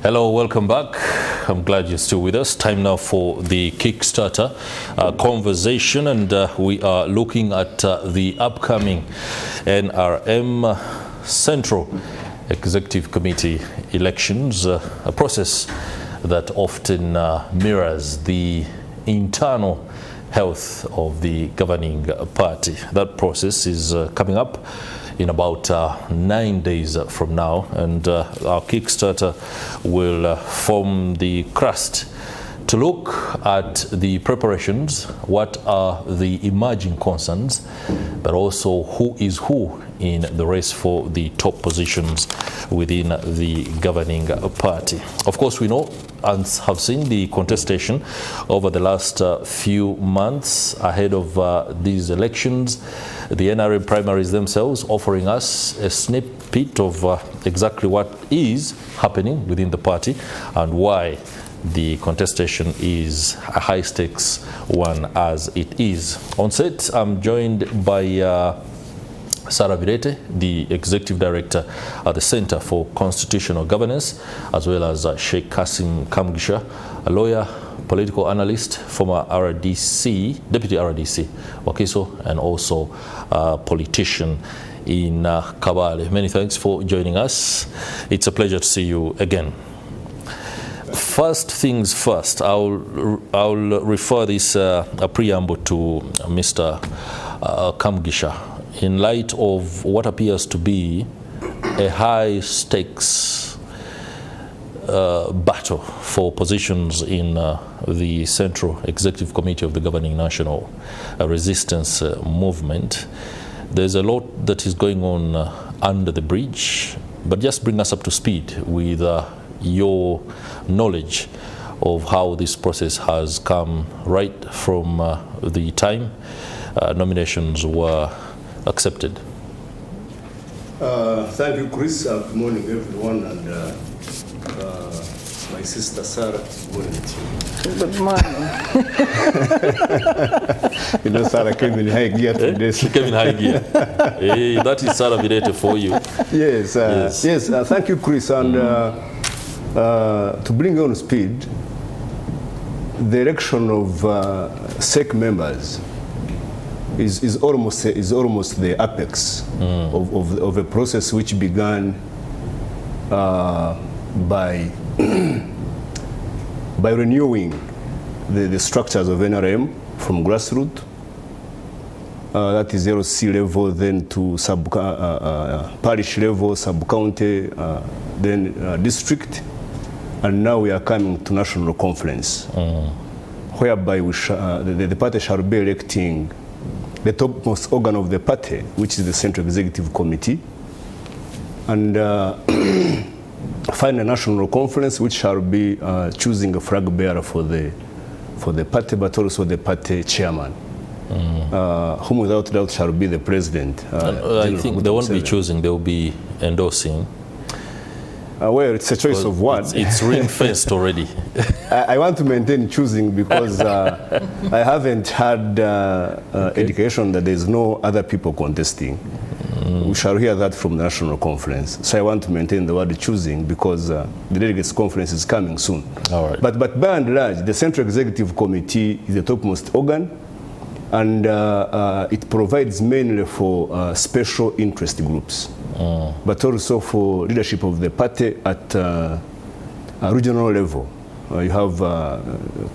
Hello, welcome back. I'm glad you're still with us. Time now for the Kickstarter conversation, and we are looking at the upcoming NRM Central Executive Committee elections, a process that often mirrors the internal health of the governing party. That process is coming up in about 9 days from now, and our Kickstarter will form the crust to look at the preparations, what are the emerging concerns, but also who is who in the race for the top positions within the governing party. Of course, we know and have seen the contestation over the last few months ahead of these elections. The NRM primaries themselves offering us a snippet of exactly what is happening within the party and why the contestation is a high-stakes one as it is. On set, I'm joined by Sarah Virete, the Executive Director at the Center for Constitutional Governance, as well as Sheikh Kasim Kamgisha, a lawyer, political analyst, former RDC, Deputy RDC, Wakiso, and also a politician in Kabale. Many thanks for joining us. It's a pleasure to see you again. First things first, I'll refer this a preamble to Mr. Kamgisha. In light of what appears to be a high-stakes battle for positions in the Central Executive Committee of the Governing National Resistance Movement, there's a lot that is going on under the bridge, but just bring us up to speed with your knowledge of how this process has come right from the time nominations were accepted. Thank you, Chris. Good morning, everyone, and my sister Sarah. Good morning. Good morning. You know, Sarah came in high gear today. She came in high gear. Hey, that is Sarah Virete for you. Yes. Thank you, Chris. And to bring you on speed, the election of CEC members is almost the apex of a process which began by renewing the structures of NRM from grassroots, that is LC level, then to parish level, sub-county, then district, and now we are coming to national conference, whereby the party shall be electing the topmost organ of the party, which is the Central Executive Committee, and find a national conference which shall be choosing a flag bearer for the party, but also the party chairman, whom without doubt shall be the president. I think they won't be choosing; they will be endorsing. Well, it's a choice of one. It's ring-fenced already. I want to maintain choosing because I haven't had indication that there's no other people contesting. We shall hear that from the national conference. So I want to maintain the word choosing because the delegates conference is coming soon. All right. But by and large, the Central Executive Committee is the topmost organ, and it provides mainly for special interest groups. But also for leadership of the party at a regional level. You have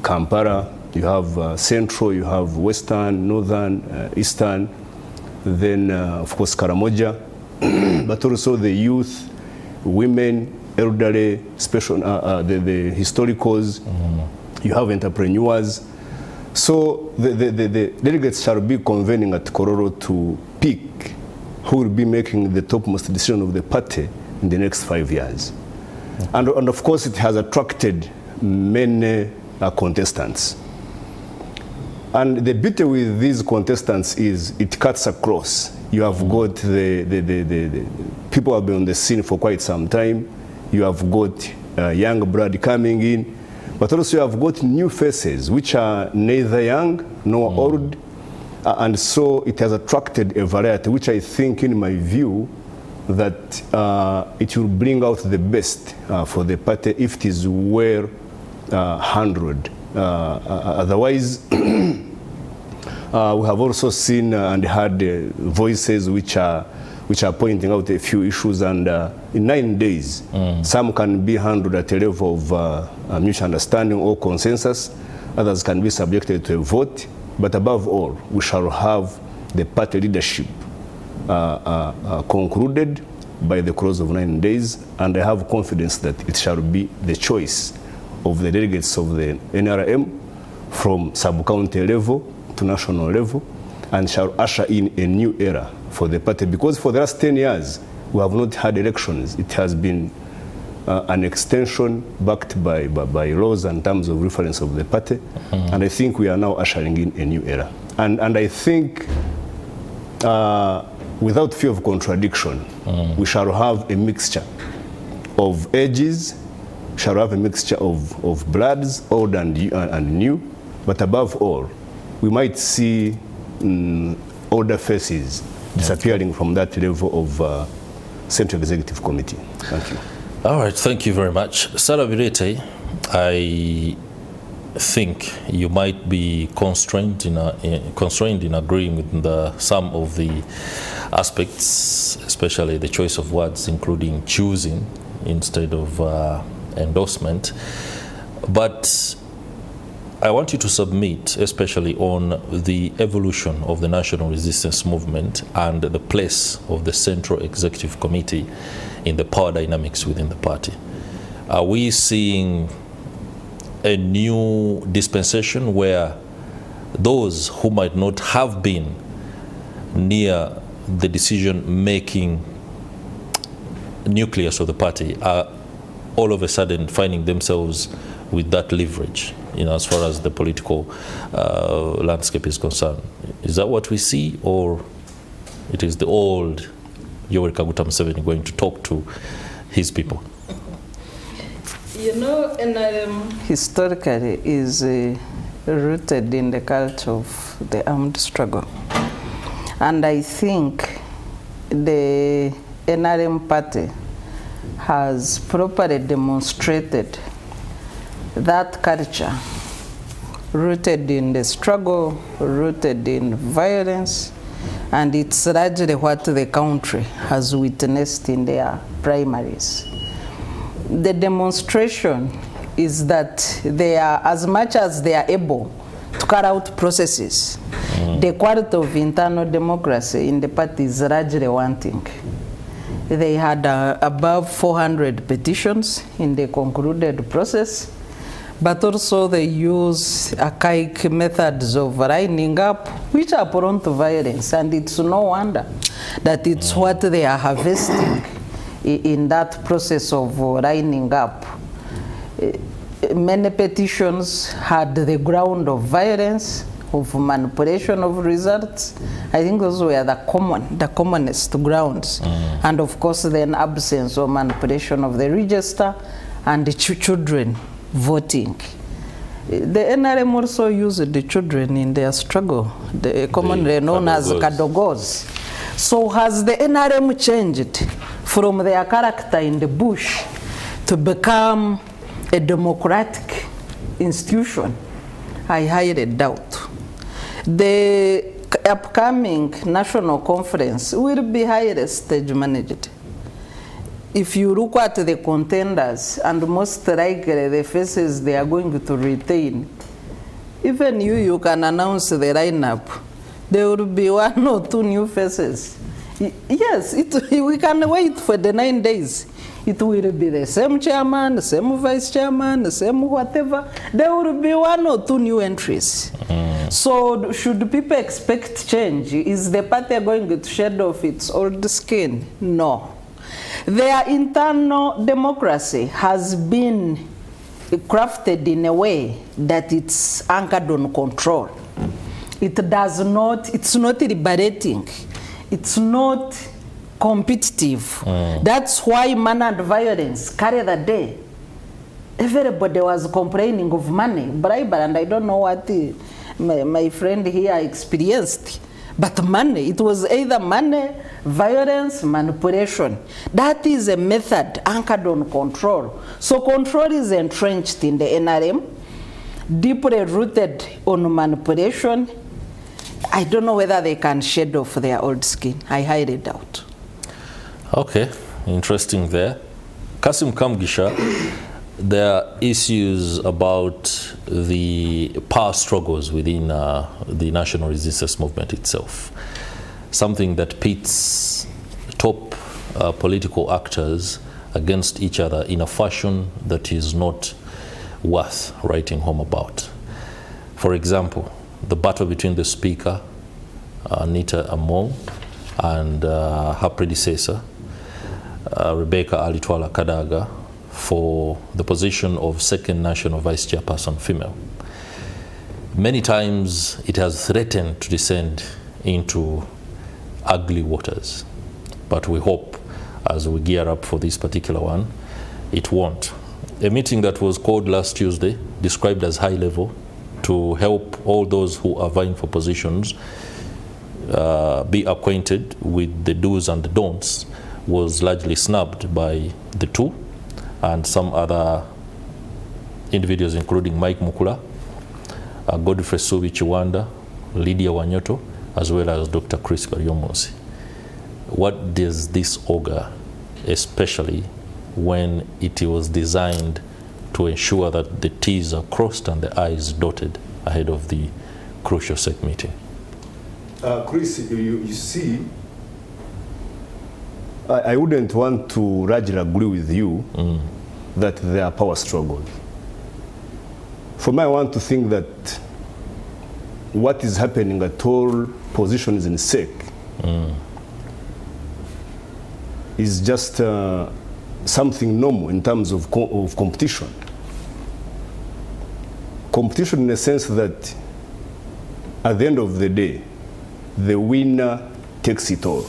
Kampala, you have Central, you have Western, Northern, Eastern, then of course Karamoja, but also the youth, women, elderly, special, the historicals, you have entrepreneurs. So the delegates shall be convening at Kororo to pick who will be making the topmost decision of the party in the next 5 years. And of course, it has attracted many contestants. And the beauty with these contestants is it cuts across. You have got the people have been on the scene for quite some time. You have got young blood coming in, but also you have got new faces, which are neither young nor old. And so it has attracted a variety, which I think, in my view, that it will bring out the best for the party if it is well handled. Otherwise, we have also seen and heard voices which are pointing out a few issues, and in 9 days, some can be handled at a level of mutual understanding or consensus, others can be subjected to a vote, but above all, we shall have the party leadership concluded by the close of 9 days, and I have confidence that it shall be the choice of the delegates of the NRM from sub-county level to national level, and shall usher in a new era for the party, because for the last 10 years we have not had elections. It has been an extension backed by laws and terms of reference of the party, and I think we are now ushering in a new era. And I think without fear of contradiction, we shall have a mixture of ages, shall have a mixture of bloods, old and new, but above all, we might see older faces disappearing from that level of Central Executive Committee. Thank you. All right, thank you very much. Sarah Birete, I think you might be constrained in agreeing with some of the aspects, especially the choice of words, including choosing instead of endorsement. But I want you to submit, especially on the evolution of the national resistance movement and the place of the Central Executive Committee in the power dynamics within the party. Are we seeing a new dispensation where those who might not have been near the decision-making nucleus of the party are all of a sudden finding themselves with that leverage, as far as the political landscape is concerned? Is that what we see, or it is the old Yoweri Kaguta Museveni going to talk to his people? NRM historically is rooted in the culture of the armed struggle. And I think the NRM party has properly demonstrated that culture, rooted in the struggle, rooted in violence, and it's largely what the country has witnessed in their primaries. The demonstration is that they are, as much as they are able to carry out processes, the quality of internal democracy in the party is largely wanting. They had above 400 petitions in the concluded process, but also they use archaic methods of lining up, which are prone to violence, and it's no wonder that it's what they are harvesting in that process of lining up. Many petitions had the ground of violence, of manipulation of results. I think those were the commonest grounds. And of course, then absence or manipulation of the register and the children voting. The NRM also used the children in their struggle, commonly known as Kadogos. So has the NRM changed from their character in the bush to become a democratic institution? I highly doubt. The upcoming national conference will be highly stage managed. If you look at the contenders, and most likely the faces they are going to retain, even you can announce the lineup. There will be 1 or 2 new faces. Yes, we can wait for the 9 days. It will be the same chairman, the same vice chairman, the same whatever. There will be 1 or 2 new entries. So should people expect change? Is the party going to shed off its old skin? No. Their internal democracy has been crafted in a way that it's anchored on control. It's not liberating. It's not competitive. That's why money and violence carry the day. Everybody was complaining of money, bribery, and I don't know what my friend here experienced. But money, it was either money, violence, manipulation. That is a method anchored on control. So control is entrenched in the NRM, deeply rooted on manipulation. I don't know whether they can shed off their old skin. I highly doubt. Okay, interesting there. Kasim Kamgisha, there are issues about the power struggles within the national resistance movement itself. Something that pits top political actors against each other in a fashion that is not worth writing home about. For example, the battle between the Speaker, Anita Among, and her predecessor, Rebecca Alitwala Kadaga, for the position of second national vice chairperson female. Many times it has threatened to descend into ugly waters, but we hope as we gear up for this particular one, it won't. A meeting that was called last Tuesday, described as high level, to help all those who are vying for positions be acquainted with the do's and the don'ts, was largely snubbed by the two and some other individuals, including Mike Mukula, Godfrey Subi Chiwanda, Lydia Wanyoto, as well as Dr. Chris Karyomosi. What does this augur, especially when it was designed to ensure that the T's are crossed and the I's dotted ahead of the crucial SEC meeting? Chris, you see, I wouldn't want to largely agree with you that there are power struggles. For me, I want to think that what is happening at all positions in SEC is just something normal in terms of competition. Competition in the sense that at the end of the day, the winner takes it all.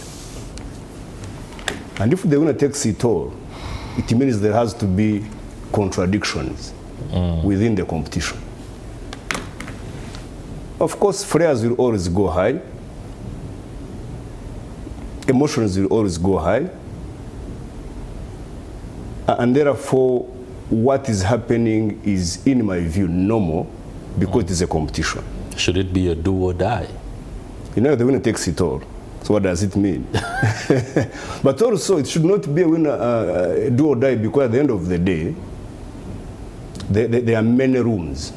And if the winner takes it all, it means there has to be contradictions within the competition. Of course, flares will always go high. Emotions will always go high. And therefore, what is happening is, in my view, normal because it is a competition. Should it be a do or die? You know, the winner takes it all. So what does it mean? But also, it should not be a winner do or die, because at the end of the day, there are many rooms.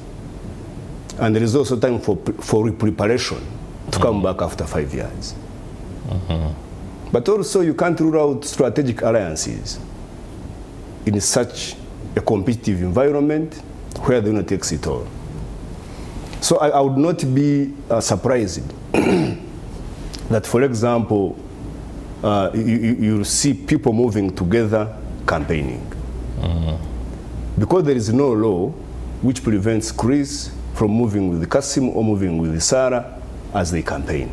And there is also time for preparation to come back after 5 years. But also, you can't rule out strategic alliances in such a competitive environment where the winner takes it all. So I would not be surprised that, for example, you see people moving together campaigning. Because there is no law which prevents Chris from moving with Kasim or moving with Sarah as they campaign.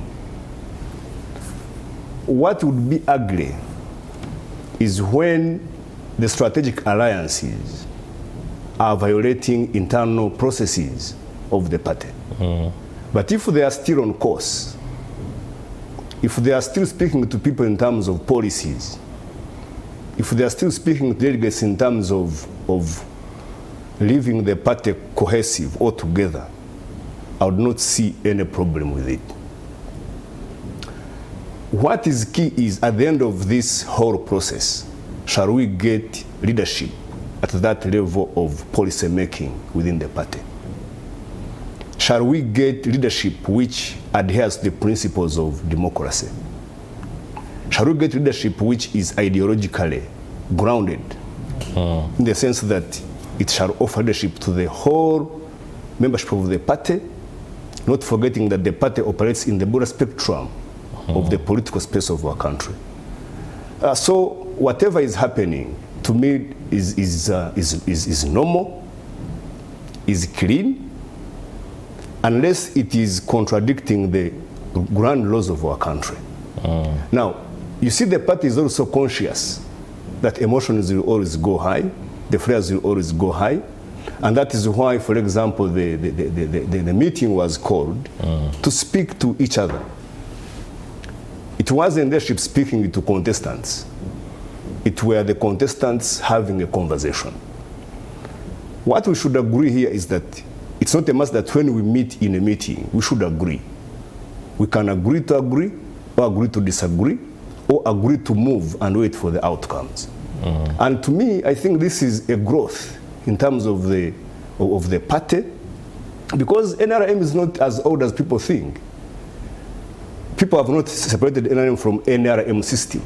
What would be ugly is when the strategic alliances are violating internal processes of the party. But if they are still on course, if they are still speaking to people in terms of policies, if they are still speaking to delegates in terms of leaving the party cohesive altogether, I would not see any problem with it. What is key is, at the end of this whole process, shall we get leadership at that level of policy making within the party? Shall we get leadership which adheres to the principles of democracy? Shall we get leadership which is ideologically grounded in the sense that it shall offer leadership to the whole membership of the party, not forgetting that the party operates in the broader spectrum of the political space of our country? So whatever is happening, to me, is normal, is clean, unless it is contradicting the grand laws of our country. Now, you see, the party is also conscious that emotions will always go high, the flares will always go high, and that is why, for example, the meeting was called to speak to each other it wasn't leadership speaking to contestants. It were the contestants having a conversation. What we should agree here is that it's not a must that when we meet in a meeting, we should agree. We can agree to agree, or agree to disagree, or agree to move and wait for the outcomes. And to me, I think this is a growth in terms of the party, because NRM is not as old as people think. People have not separated NRM from NRM system.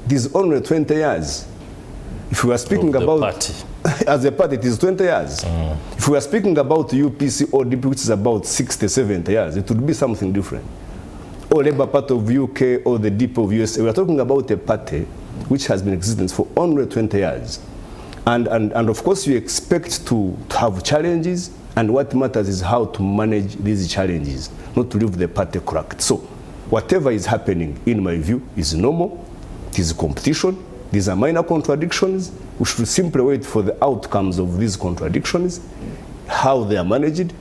It is only 20 years. If we are speaking about party. As a party, it is 20 years. If we are speaking about UPC or DP, which is about 60, 70 years, it would be something different. Or Labour Party of UK or the DP of USA. We are talking about a party which has been in existence for only 20 years. And of course, you expect to have challenges, and what matters is how to manage these challenges, not to leave the party cracked. So whatever is happening, in my view, is normal. It is competition. These are minor contradictions. We should simply wait for the outcomes of these contradictions, how they are managed,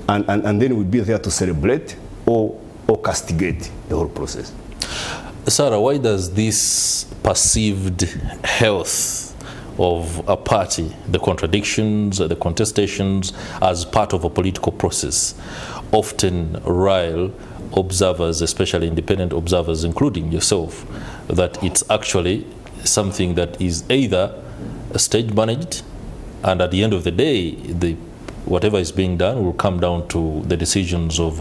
and then we'll be there to celebrate or castigate the whole process. Sarah, why does this perceived health of a party, the contradictions, the contestations as part of a political process, often rile observers, especially independent observers, including yourself, that it's actually something that is either stage managed, and at the end of the day, whatever is being done will come down to the decisions of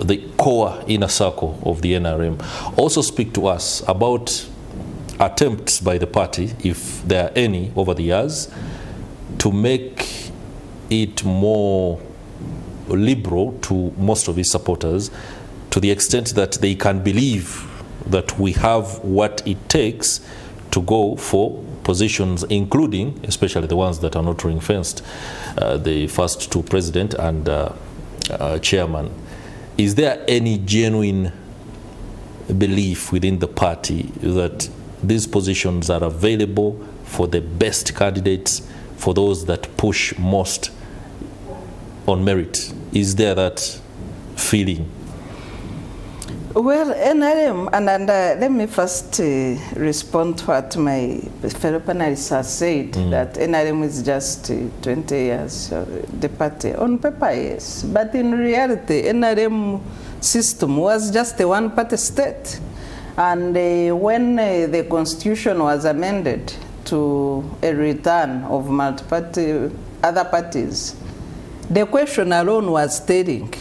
the core inner circle of the NRM. Also speak to us about attempts by the party, if there are any over the years, to make it more liberal to most of his supporters, to the extent that they can believe that we have what it takes to go for positions, including, especially the ones that are not ring-fenced, the first two, president and chairman. Is there any genuine belief within the party that these positions are available for the best candidates, for those that push most on merit? Is there that feeling? Well, NRM, and let me first respond to what my fellow panelists have said, that NRM is just 20 years, the party. On paper, yes. But in reality, NRM system was just a one-party state. And when the constitution was amended to a return of multi-party, other parties, the question alone was stating,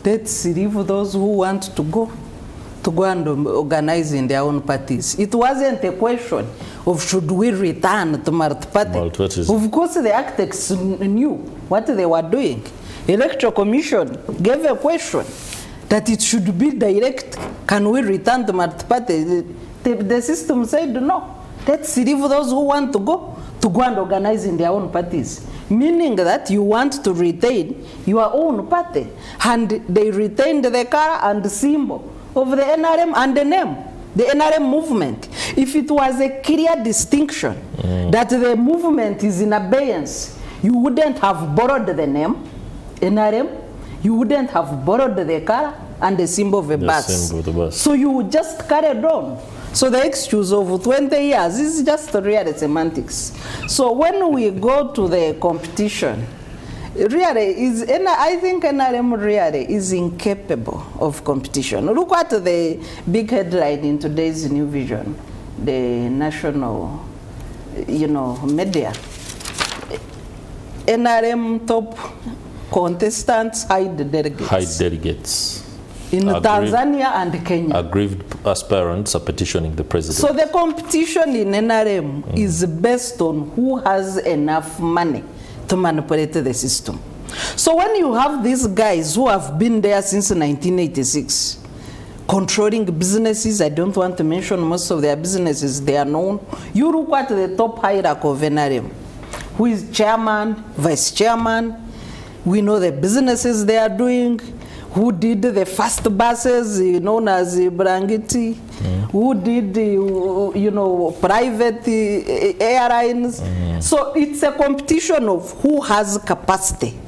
let's leave those who want to go and organize in their own parties. It wasn't a question of should we return to multi-party. Of course, the architects knew what they were doing. Electoral Commission gave a question that it should be direct. Can we return to multi-party? The system said no. Let's leave those who want to go and organize in their own parties. Meaning that you want to retain your own party. And they retained the color and the symbol of the NRM and the name, the NRM movement. If it was a clear distinction that the movement is in abeyance, you wouldn't have borrowed the name, NRM, you wouldn't have borrowed the color and the symbol of a bus. So you would just carry on. So the excuse of 20 years is just really semantics. So when we go to the competition, really I think NRM really is incapable of competition. Look at the big headline in today's New Vision, the national, media. NRM top contestants hide delegates. Hide delegates. In Tanzania and Kenya. Aggrieved aspirants are petitioning the president. So the competition in NRM is based on who has enough money to manipulate the system. So when you have these guys who have been there since 1986, controlling businesses, I don't want to mention most of their businesses, they are known. You look at the top hierarchy of NRM, who is chairman, vice chairman, we know the businesses they are doing, who did the fast buses known as Brangiti, who did private airlines. So it's a competition of who has capacity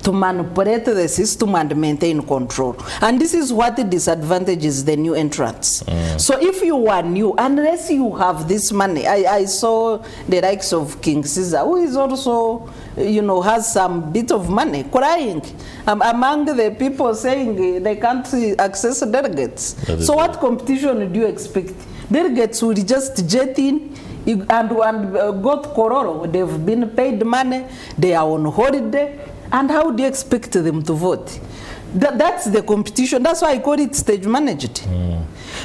to manipulate the system and maintain control. And this is what disadvantages the new entrants. So if you are new, unless you have this money, I saw the likes of King Caesar, who is also, you know, has some bit of money, crying among the people saying they can't access delegates. So what competition do you expect? Delegates will just jet in and got kororo. They've been paid money, they are on holiday, and how do you expect them to vote? That's the competition. That's why I call it stage managed.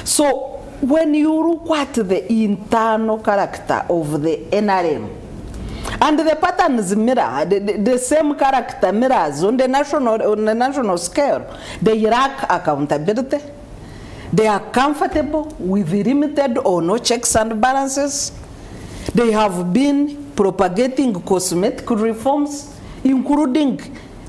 So when you look at the internal character of the NRM, and the patterns mirror, the same character mirrors on the national scale, they lack accountability. They are comfortable with limited or no checks and balances. They have been propagating cosmetic reforms, including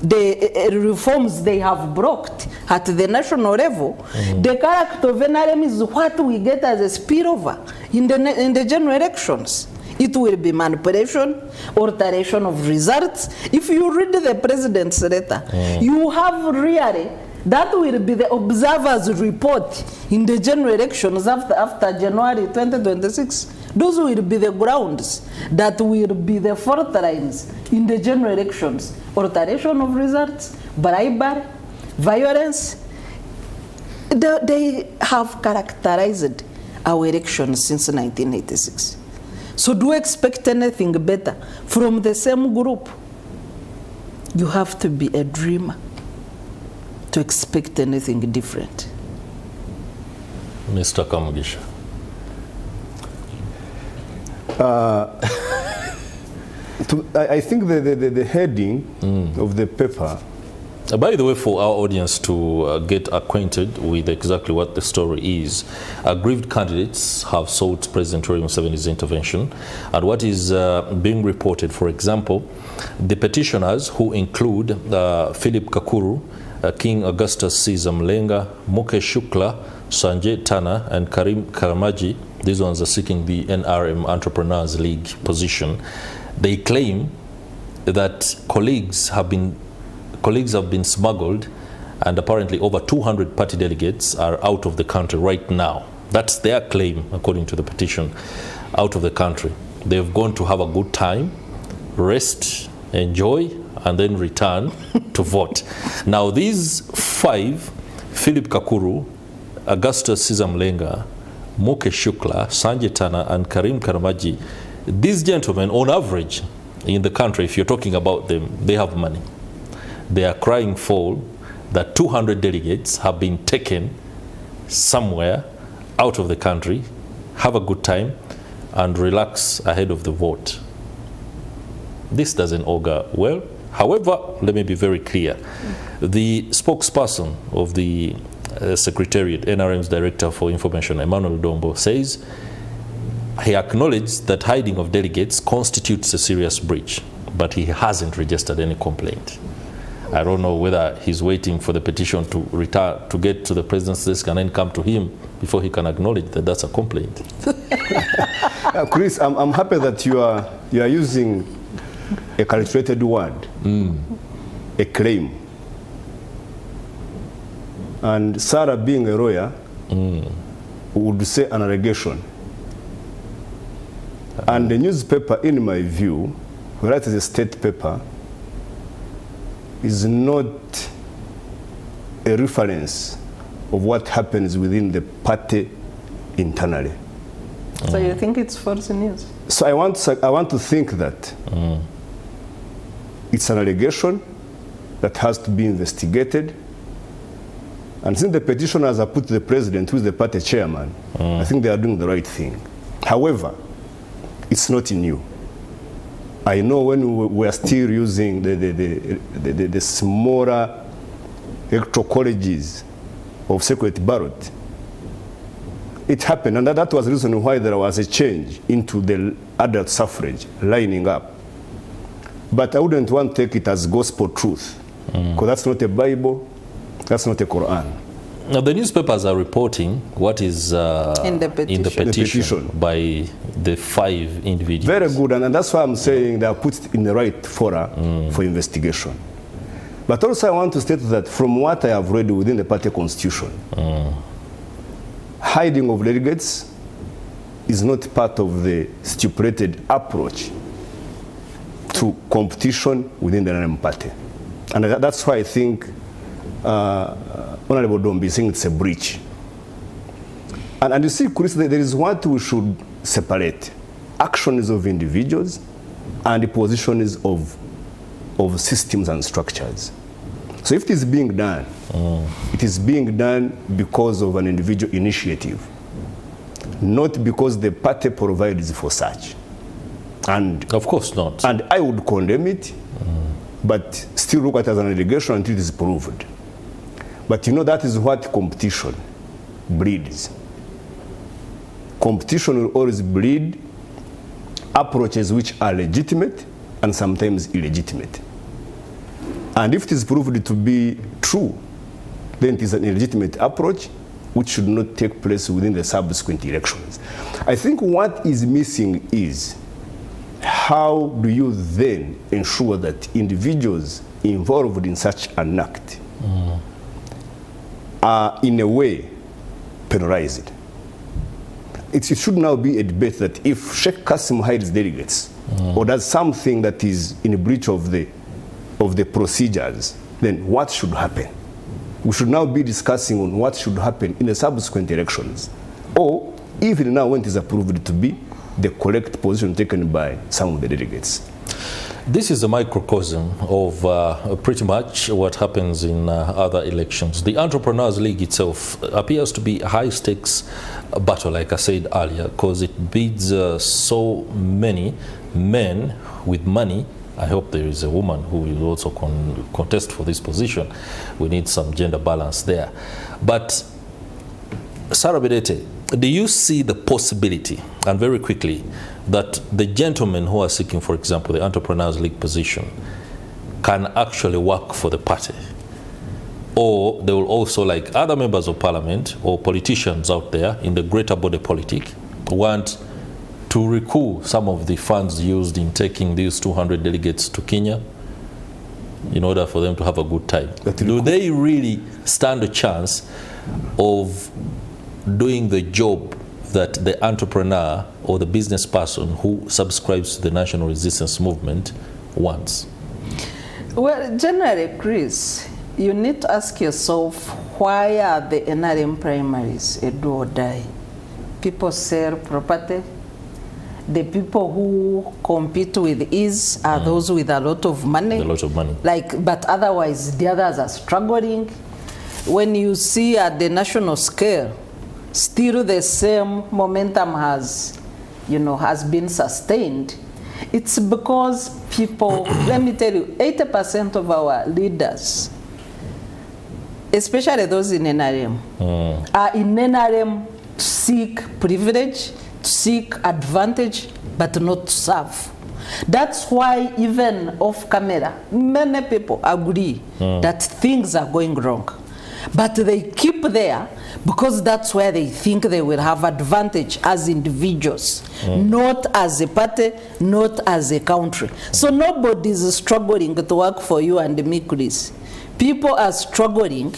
the reforms they have blocked at the national level. The character of NRM is what we get as a spillover in the general elections. It will be manipulation, alteration of results. If you read the president's letter, you have really, that will be the observer's report in the general elections after January 2026. Those will be the grounds that will be the fault lines in the general elections. Alteration of results, bribery, violence. They have characterized our elections since 1986. So do you expect anything better from the same group? You have to be a dreamer to expect anything different. Mr. Kamugisha. I think the heading of the paper. By the way, for our audience to get acquainted with exactly what the story is, aggrieved candidates have sought President Yoweri Museveni's intervention. And what is being reported, for example, the petitioners, who include Philip Kakuru, King Augustus Caesar Mlenga, Mukesh Shukla, Sanjay Tana, and Karim Karamaji, these ones are seeking the NRM Entrepreneurs League position. They claim that colleagues have been smuggled, and apparently over 200 party delegates are out of the country right now. That's their claim, according to the petition, out of the country. They've gone to have a good time, rest, enjoy, and then return to vote. Now these five, Philip Kakuru, Augustus Caesar Mlenga, Mukesh Shukla, Sanjay Tana, and Karim Karamaji, these gentlemen, on average, in the country, if you're talking about them, they have money. They are crying foul that 200 delegates have been taken somewhere out of the country, have a good time, and relax ahead of the vote. This doesn't augur well. However, let me be very clear. The spokesperson of the Secretariat, NRM's Director for Information, Emmanuel Dombo, says he acknowledged that hiding of delegates constitutes a serious breach, but he hasn't registered any complaint. I don't know whether he's waiting for the petition to return, to get to the president's desk and then come to him before he can acknowledge that that's a complaint. Chris, I'm happy that you are using a calculated word, a claim. And Sarah, being a lawyer, would say an allegation. And the newspaper, in my view, whether it is a state paper, is not a reference of what happens within the party internally. So you think it's false news? So I want to think that it's an allegation that has to be investigated. And since the petitioners have put the president, who is the party chairman, I think they are doing the right thing. However, it's not new. I know when we were still using the smaller electoral colleges of secret ballot, it happened, and that was the reason why there was a change into the adult suffrage lining up. But I wouldn't want to take it as gospel truth, because that's not a Bible, that's not a Quran. Now the newspapers are reporting what is in the petition by the 5 individuals. Very good, and that's why I'm saying they are put in the right fora for investigation. But also I want to state that from what I have read within the party constitution, hiding of delegates is not part of the stipulated approach to competition within the NRM party. And that's why I think Honorable Dombi is saying it's a breach. And you see, Chris, there is what we should separate. Actions of individuals and the positions of systems and structures. So if it is being done, it is being done because of an individual initiative, not because the party provides for such. And of course not. And I would condemn it, but still look at it as an allegation until it is proved. But you know, that is what competition breeds. Competition will always breed approaches which are legitimate and sometimes illegitimate. And if it is proved to be true, then it is an illegitimate approach which should not take place within the subsequent elections. I think what is missing is how do you then ensure that individuals involved in such an act are in a way penalized. It should now be a debate that if Sheikh Kasim hides delegates or does something that is in breach of the procedures, then what should happen? We should now be discussing on what should happen in the subsequent elections, or even now when it is approved to be the correct position taken by some of the delegates. This is a microcosm of pretty much what happens in other elections. The Entrepreneurs League itself appears to be a high-stakes battle, like I said earlier, because it bids so many men with money. I hope there is a woman who will also contest for this position. We need some gender balance there. But Sarah Bidete, do you see the possibility, and very quickly, that the gentlemen who are seeking, for example, the Entrepreneurs League position can actually work for the party? Or they will also, like other members of parliament or politicians out there in the greater body politic, want to recoup some of the funds used in taking these 200 delegates to Kenya in order for them to have a good time? Do they really stand a chance of doing the job that the entrepreneur or the business person who subscribes to the national resistance movement wants? Well, generally, Chris, you need to ask yourself, why are the NRM primaries a do or die? People sell property. The people who compete with ease are those with a lot of money. A lot of money. But otherwise, the others are struggling. When you see at the national scale, still the same momentum has been sustained. It's because people, let me tell you, 80% of our leaders, especially those in NRM, are in NRM to seek privilege, to seek advantage, but not to serve. That's why even off camera, many people agree that things are going wrong. But they keep there because that's where they think they will have advantage as individuals, not as a party, not as a country. So nobody is struggling to work for you and me, Chris. People are struggling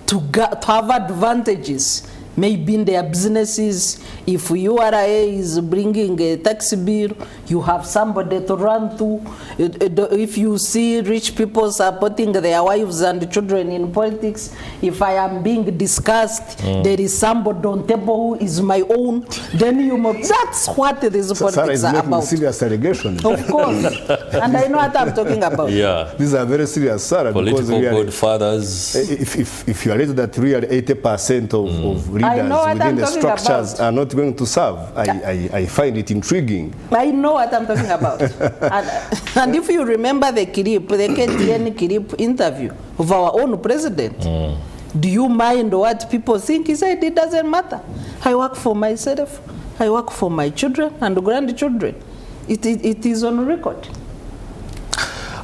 to have advantages, maybe in their businesses. If URA is bringing a tax bill, you have somebody to run to. If you see rich people supporting their wives and children in politics, if I am being discussed, there is somebody on table who is my own, then you must. That's what these politics are about. Serious allegations. Of course. And I know what I'm talking about. Yeah. These are very serious, Sarah. Political really, godfathers. If you are ready that really 80% of leaders within the structures are not going to serve, I find it intriguing. I know what I'm talking about. and if you remember the KTN Kirip interview of our own president, do you mind what people think? He said, it doesn't matter. I work for myself, I work for my children and grandchildren. It is on record.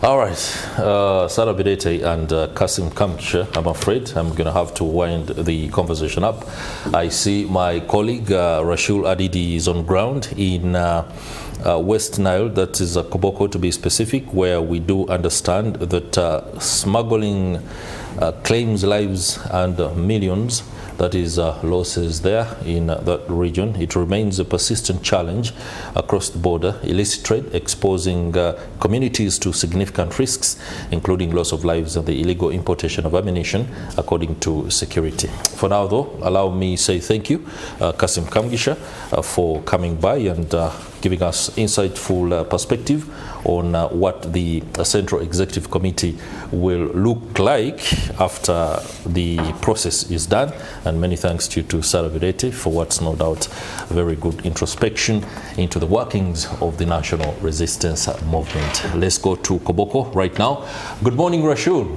All right, Sarah Bidete and Kasim Kamche, I'm afraid I'm going to have to wind the conversation up. I see my colleague Rashul Adidi is on ground in West Nile, that is Koboko to be specific, where we do understand that smuggling claims lives and millions. That is losses there in that region. It remains a persistent challenge across the border. Illicit trade exposing communities to significant risks, including loss of lives and the illegal importation of ammunition, according to security. For now, though, allow me say thank you, Kasim Kamgisha, for coming by and giving us insightful perspective on what the Central Executive Committee will look like after the process is done. And many thanks to you to Sarah Virete for what's no doubt a very good introspection into the workings of the national resistance movement. Let's go to Koboko right now. Good morning, Rashul.